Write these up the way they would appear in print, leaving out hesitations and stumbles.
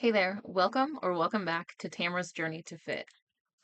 Hey there, welcome back to Tamara's Journey to Fit.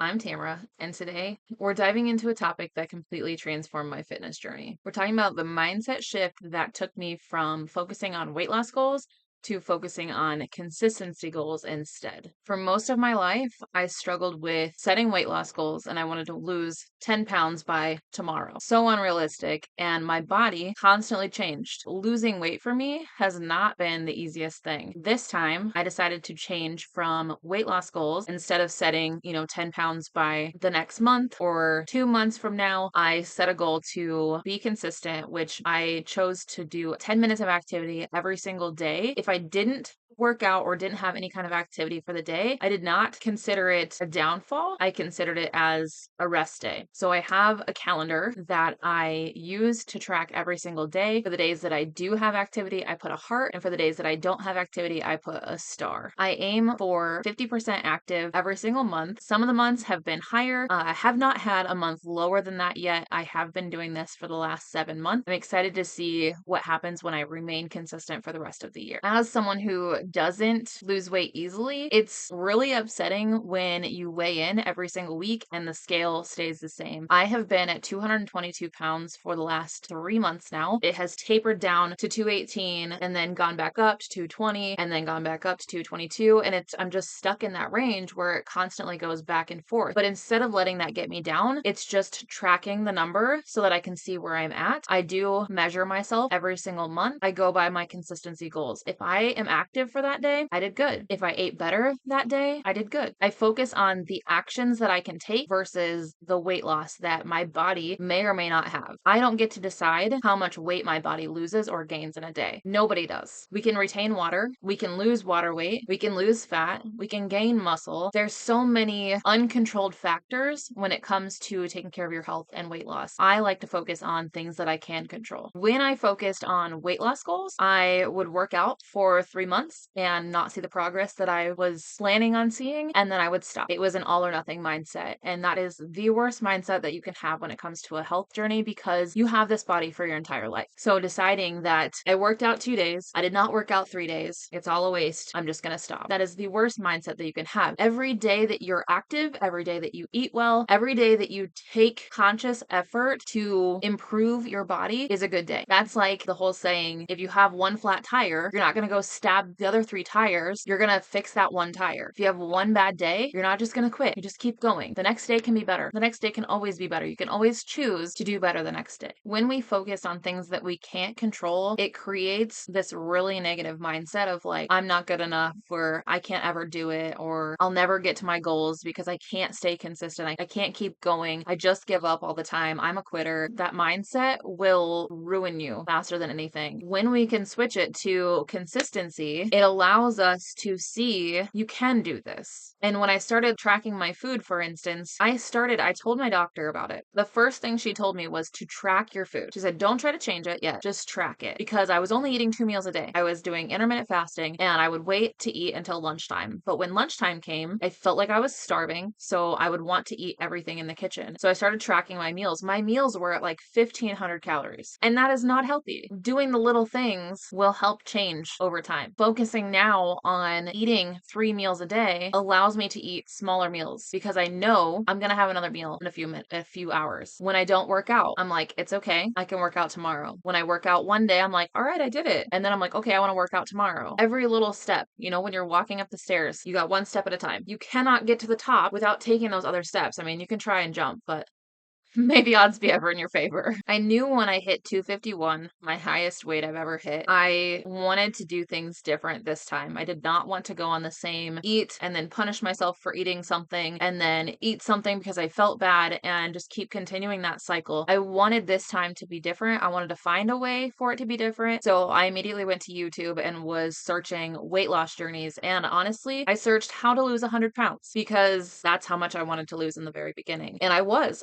I'm Tamara, and today we're diving into a topic that completely transformed my fitness journey. We're talking about the mindset shift that took me from focusing on weight loss goals to focusing on consistency goals instead. For most of my life, I struggled with setting weight loss goals and I wanted to lose 10 pounds by tomorrow. So unrealistic, and my body constantly changed. Losing weight for me has not been the easiest thing. This time, I decided to change from weight loss goals. Instead of setting, 10 pounds by the next month or 2 months from now, I set a goal to be consistent, which I chose to do 10 minutes of activity every single day. If I didn't work out or didn't have any kind of activity for the day, I did not consider it a downfall. I considered it as a rest day. So I have a calendar that I use to track every single day. For the days that I do have activity, I put a heart, and for the days that I don't have activity, I put a star. I aim for 50% active every single month. Some of the months have been higher. I have not had a month lower than that yet. I have been doing this for the last 7 months. I'm excited to see what happens when I remain consistent for the rest of the year. As someone who doesn't lose weight easily, it's really upsetting when you weigh in every single week and the scale stays the same. I have been at 222 pounds for the last 3 months now. It has tapered down to 218 and then gone back up to 220 and then gone back up to 222. And I'm just stuck in that range where it constantly goes back and forth. But instead of letting that get me down, it's just tracking the number so that I can see where I'm at. I do measure myself every single month. I go by my consistency goals. If I am active for that day, I did good. If I ate better that day, I did good. I focus on the actions that I can take versus the weight loss that my body may or may not have. I don't get to decide how much weight my body loses or gains in a day. Nobody does. We can retain water, we can lose water weight, we can lose fat, we can gain muscle. There's so many uncontrolled factors when it comes to taking care of your health and weight loss. I like to focus on things that I can control. When I focused on weight loss goals, I would work out for 3 months and not see the progress that I was planning on seeing, and then I would stop. It was an all or nothing mindset, and that is the worst mindset that you can have when it comes to a health journey because you have this body for your entire life. So deciding that I worked out 2 days, I did not work out 3 days, it's all a waste, I'm just gonna stop. That is the worst mindset that you can have. Every day that you're active, every day that you eat well, every day that you take conscious effort to improve your body is a good day. That's like the whole saying, if you have one flat tire, you're not gonna go stab the other 3 tires, you're gonna fix that one tire. If you have one bad day, you're not just gonna quit, you just keep going. The next day can be better. The next day can always be better. You can always choose to do better the next day. When we focus on things that we can't control, it creates this really negative mindset of like, I'm not good enough, or I can't ever do it, or I'll never get to my goals because I can't stay consistent. I can't keep going. I just give up all the time. I'm a quitter. That mindset will ruin you faster than anything. When we can switch it to consistency, it allows us to see you can do this. And when I started tracking my food, for instance, I told my doctor about it. The first thing she told me was to track your food. She said, don't try to change it yet, just track it. Because I was only eating 2 meals a day. I was doing intermittent fasting and I would wait to eat until lunchtime. But when lunchtime came, I felt like I was starving. So I would want to eat everything in the kitchen. So I started tracking my meals. My meals were at like 1,500 calories. And that is not healthy. Doing the little things will help change over time. Focusing now on eating 3 meals a day allows me to eat smaller meals because I know I'm gonna have another meal in a few hours. When I don't work out, I'm like, it's okay. I can work out tomorrow. When I work out one day, I'm like, all right, I did it. And then I'm like, okay, I want to work out tomorrow. Every little step, when you're walking up the stairs, you got one step at a time. You cannot get to the top without taking those other steps. I mean, you can try and jump, but may the odds be ever in your favor. I knew when I hit 251, my highest weight I've ever hit, I wanted to do things different this time. I did not want to go on the same eat and then punish myself for eating something and then eat something because I felt bad and just keep continuing that cycle. I wanted this time to be different. I wanted to find a way for it to be different. So I immediately went to YouTube and was searching weight loss journeys. And honestly, I searched how to lose 100 pounds because that's how much I wanted to lose in the very beginning. And I was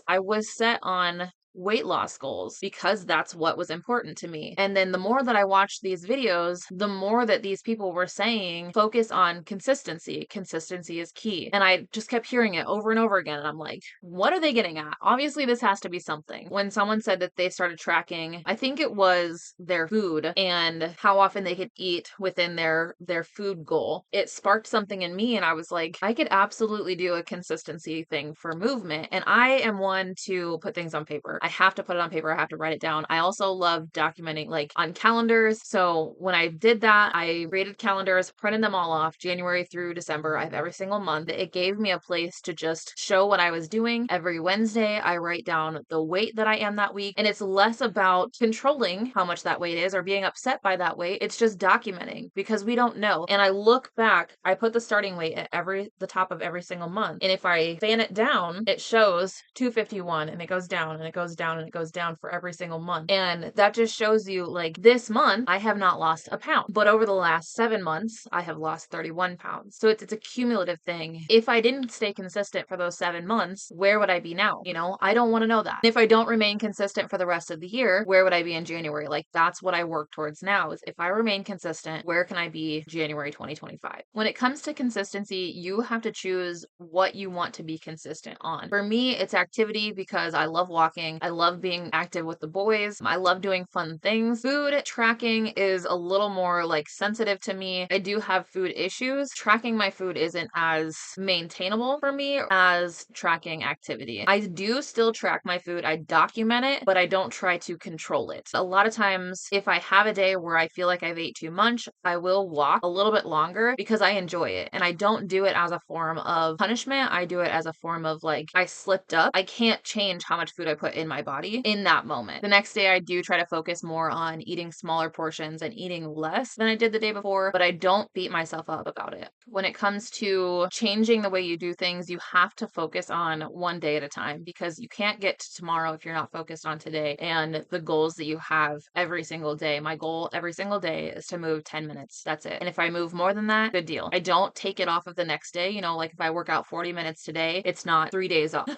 set on weight loss goals because that's what was important to me. And then the more that I watched these videos, the more that these people were saying, focus on consistency. Consistency is key. And I just kept hearing it over and over again. And I'm like, what are they getting at? Obviously, this has to be something. When someone said that they started tracking, I think it was their food and how often they could eat within their food goal, it sparked something in me. And I was like, I could absolutely do a consistency thing for movement. And I am one to put things on paper. I have to put it on paper. I have to write it down. I also love documenting like on calendars. So when I did that, I created calendars, printed them all off January through December. I have every single month. It gave me a place to just show what I was doing. Every Wednesday, I write down the weight that I am that week. And it's less about controlling how much that weight is or being upset by that weight. It's just documenting because we don't know. And I look back, I put the starting weight at the top of every single month. And if I fan it down, it shows 251 and it goes down and it goes down and it goes down for every single month. And that just shows you like this month, I have not lost a pound, but over the last 7 months, I have lost 31 pounds. So it's a cumulative thing. If I didn't stay consistent for those 7 months, where would I be now? You know, I don't want to know that. If I don't remain consistent for the rest of the year, where would I be in January? Like that's what I work towards now is if I remain consistent, where can I be January 2025? When it comes to consistency, you have to choose what you want to be consistent on. For me, it's activity because I love walking. I love being active with the boys. I love doing fun things. Food tracking is a little more like sensitive to me. I do have food issues. Tracking my food isn't as maintainable for me as tracking activity. I do still track my food. I document it, but I don't try to control it. A lot of times, if I have a day where I feel like I've ate too much, I will walk a little bit longer because I enjoy it. And I don't do it as a form of punishment. I do it as a form of like, I slipped up. I can't change how much food I put in my body in that moment. The next day, I do try to focus more on eating smaller portions and eating less than I did the day before, but I don't beat myself up about it. When it comes to changing the way you do things, you have to focus on one day at a time because you can't get to tomorrow if you're not focused on today and the goals that you have every single day. My goal every single day is to move 10 minutes. That's it. And if I move more than that, good deal. I don't take it off of the next day. You know, like if I work out 40 minutes today, it's not 3 days off.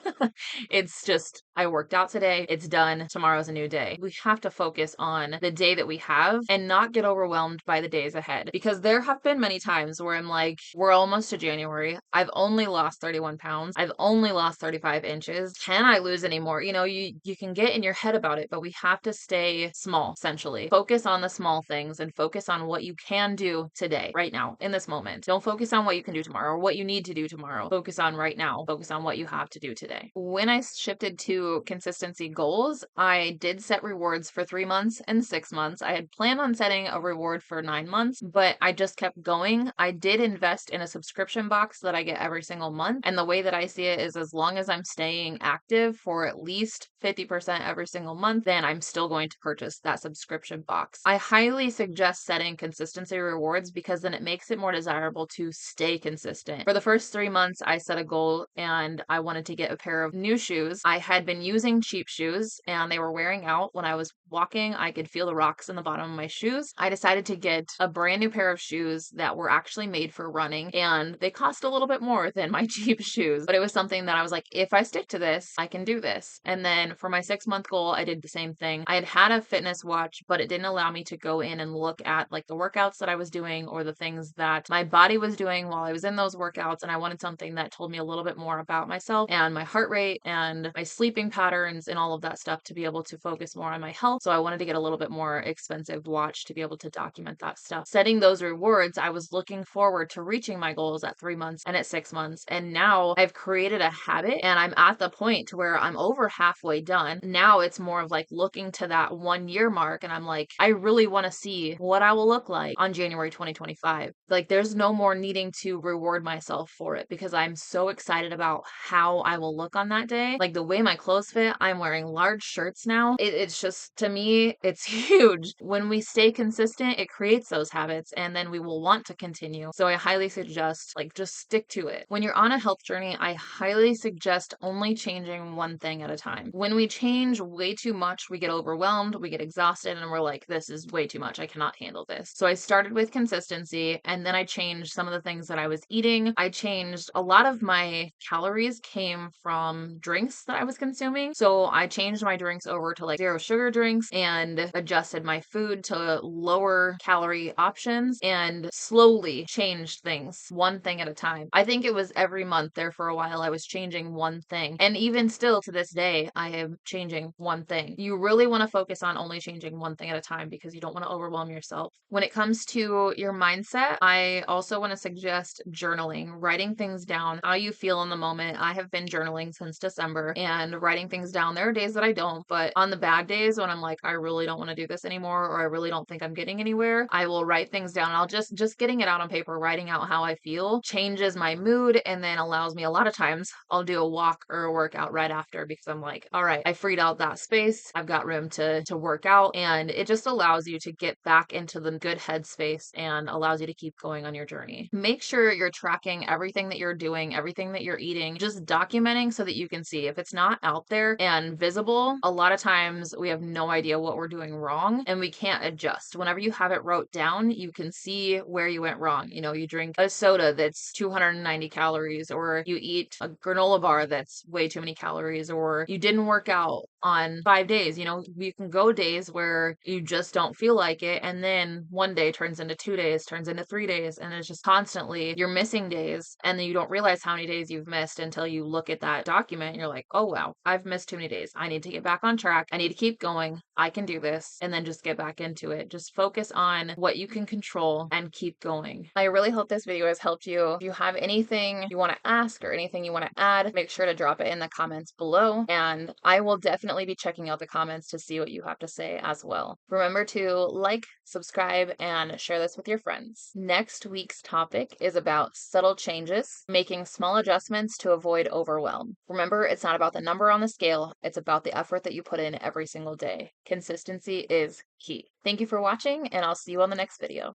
It's just, I worked out today. It's done. Tomorrow's a new day. We have to focus on the day that we have and not get overwhelmed by the days ahead because there have been many times where I'm like, we're almost to January. I've only lost 31 pounds. I've only lost 35 inches. Can I lose any more? You know, you can get in your head about it, but we have to stay small, essentially. Focus on the small things and focus on what you can do today, right now, in this moment. Don't focus on what you can do tomorrow or what you need to do tomorrow. Focus on right now. Focus on what you have to do today. When I shifted to consistency goals, I did set rewards for 3 months and 6 months. I had planned on setting a reward for 9 months, but I just kept going. I did invest in a subscription box that I get every single month. And the way that I see it is as long as I'm staying active for at least 50% every single month, then I'm still going to purchase that subscription box. I highly suggest setting consistency rewards because then it makes it more desirable to stay consistent. For the first 3 months, I set a goal and I wanted to get a pair of new shoes. I had been using cheap shoes and they were wearing out. When I was walking, I could feel the rocks in the bottom of my shoes. I decided to get a brand new pair of shoes that were actually made for running and they cost a little bit more than my cheap shoes, but it was something that I was like, if I stick to this, I can do this. And then for my 6 month goal, I did the same thing. I had a fitness watch, but it didn't allow me to go in and look at like the workouts that I was doing or the things that my body was doing while I was in those workouts. And I wanted something that told me a little bit more about myself and my heart rate and my sleeping patterns and all of that stuff to be able to focus more on my health. So I wanted to get a little bit more expensive watch to be able to document that stuff. Setting those rewards, I was looking forward to reaching my goals at 3 months and at 6 months. And now I've created a habit and I'm at the point to where I'm over halfway done. Now it's more of like looking to that 1 year mark. And I'm like, I really want to see what I will look like on January 2025. Like there's no more needing to reward myself for it because I'm so excited about how I will look on that day. Like the way my clothes fit, I'm wearing large shirts now. It's just, to me, it's huge. When we stay consistent, it creates those habits and then we will want to continue. So I highly suggest like just stick to it. When you're on a health journey, I highly suggest only changing one thing at a time. When we change way too much, we get overwhelmed, we get exhausted, and we're like, this is way too much. I cannot handle this. So I started with consistency and then I changed some of the things that I was eating. I changed a lot of my calories came from drinks that I was consuming. So So I changed my drinks over to like zero sugar drinks and adjusted my food to lower calorie options and slowly changed things one thing at a time. I think it was every month there for a while I was changing one thing. And even still to this day, I am changing one thing. You really want to focus on only changing one thing at a time because you don't want to overwhelm yourself. When it comes to your mindset, I also want to suggest journaling, writing things down, how you feel in the moment. I have been journaling since December and writing things down. There are days that I don't, but on the bad days when I'm like, I really don't want to do this anymore, or I really don't think I'm getting anywhere, I will write things down. I'll just getting it out on paper, writing out how I feel changes my mood and then allows me a lot of times I'll do a walk or a workout right after because I'm like, all right, I freed out that space. I've got room to work out, and it just allows you to get back into the good headspace and allows you to keep going on your journey. Make sure you're tracking everything that you're doing, everything that you're eating, just documenting so that you can see. If it's not out there and visible, a lot of times we have no idea what we're doing wrong and we can't adjust. Whenever you have it wrote down, you can see where you went wrong. You know, you drink a soda that's 290 calories, or you eat a granola bar that's way too many calories, or you didn't work out on 5 days. You know, you can go days where you just don't feel like it, and then one day turns into 2 days, turns into 3 days, and it's just constantly you're missing days, and then you don't realize how many days you've missed until you look at that document and you're like, oh wow, I've missed too many days. I need to get back on track. I need to keep going. I can do this. And then just get back into it. Just focus on what you can control and keep going. I really hope this video has helped you. If you have anything you want to ask or anything you want to add, make sure to drop it in the comments below. And I will definitely be checking out the comments to see what you have to say as well. Remember to like, subscribe, and share this with your friends. Next week's topic is about subtle changes, making small adjustments to avoid overwhelm. Remember, it's not about the number on the scale, it's about the effort that you put in every single day. Consistency is key. Thank you for watching, and I'll see you on the next video.